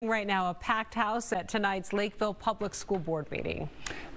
Right now, a packed house at tonight's Lakeville Public School Board meeting.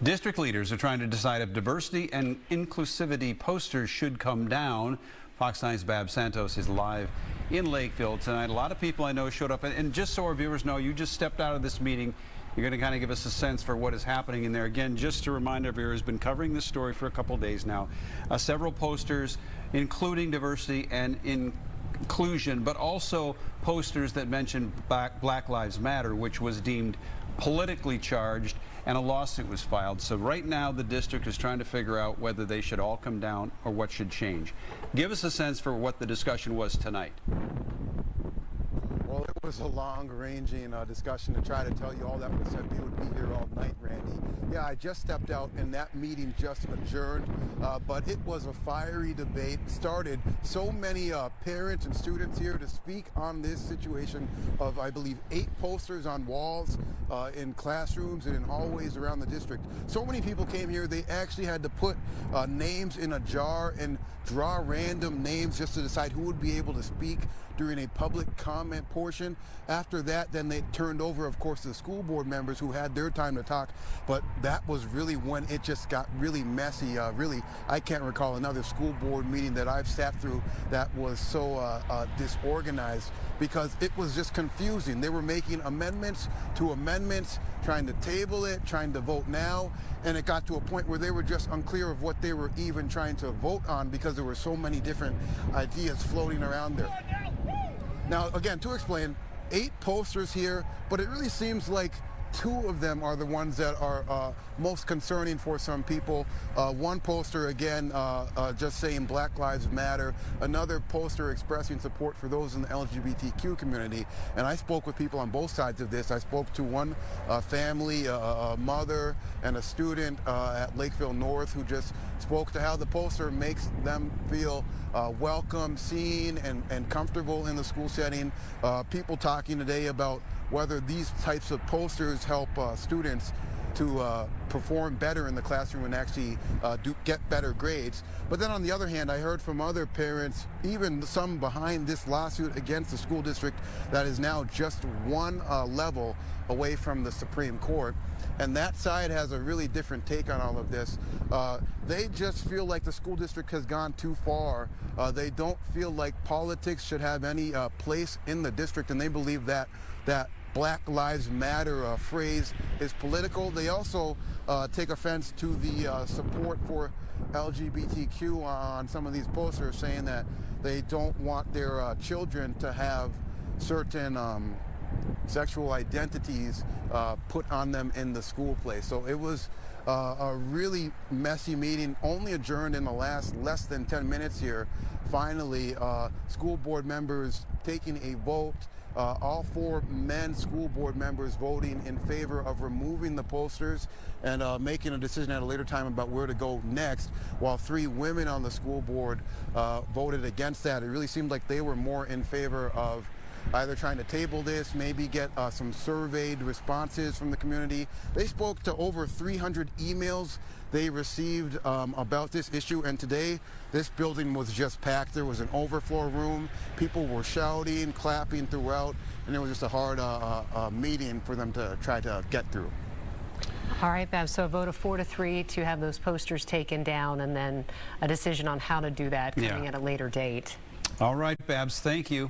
District leaders are trying to decide if diversity and inclusivity posters should come down. Fox 9's Babs Santos is live in Lakeville tonight. A lot of people I know showed up, and just so our viewers know, you just stepped out of this meeting. You're going to kind of give us a sense for what is happening in there. Again, just to remind our viewers, been covering this story for a couple days now. Several posters, including diversity and inclusion, but also posters that mention Black Lives Matter, which was deemed politically charged, and a lawsuit was filed. So right now the district is trying to figure out whether they should all come down or what should change. Give us a sense for what the discussion was tonight. Well, it was a long-ranging discussion. To try to tell you all that was said, we would be here all night, Randy. Yeah, I just stepped out and that meeting just adjourned, but it was a fiery debate. Started so many parents and students here to speak on this situation of, I believe, 8 posters on walls in classrooms and in hallways around the district. So many people came here, they actually had to put names in a jar and draw random names just to decide who would be able to speak during a public comment portion. After that, then they turned over, of course, to the school board members who had their time to talk. But that was really when it just got really messy. Really, I can't recall another school board meeting that I've sat through that was so disorganized, because it was just confusing. They were making amendments to amendments, trying to table it, trying to vote now, and it got to a point where they were just unclear of what they were even trying to vote on, because there were so many different ideas floating around there. Now, again, to explain, 8 posters here, but it really seems like 2 of them are the ones that are most concerning for some people. One poster, again, just saying Black Lives Matter. Another poster expressing support for those in the LGBTQ community. And I spoke with people on both sides of this. I spoke to one family, a mother and a student at Lakeville North, who just spoke to how the poster makes them feel welcome, seen, and comfortable in the school setting. People talking today about whether these types of posters help students to perform better in the classroom and actually get better grades. But then on the other hand, I heard from other parents, even some behind this lawsuit against the school district that is now just one level away from the Supreme Court. And that side has a really different take on all of this. They just feel like the school district has gone too far. They don't feel like politics should have any place in the district, and they believe that Black Lives Matter phrase is political. They also take offense to the support for LGBTQ on some of these posters, saying that they don't want their children to have certain sexual identities put on them in the school place. So it was a really messy meeting, only adjourned in the less than 10 minutes here. Finally, school board members taking a vote. All 4 men school board members voting in favor of removing the posters and making a decision at a later time about where to go next, while 3 women on the school board voted against that. It really seemed like they were more in favor of either trying to table this, maybe get some surveyed responses from the community. They spoke to over 300 emails they received about this issue, and today this building was just packed. There was an overflow room. People were shouting, clapping throughout, and it was just a hard meeting for them to try to get through. All right, Babs, so a vote of 4-3 to have those posters taken down, and then a decision on how to do that coming at a later date. All right, Babs, thank you.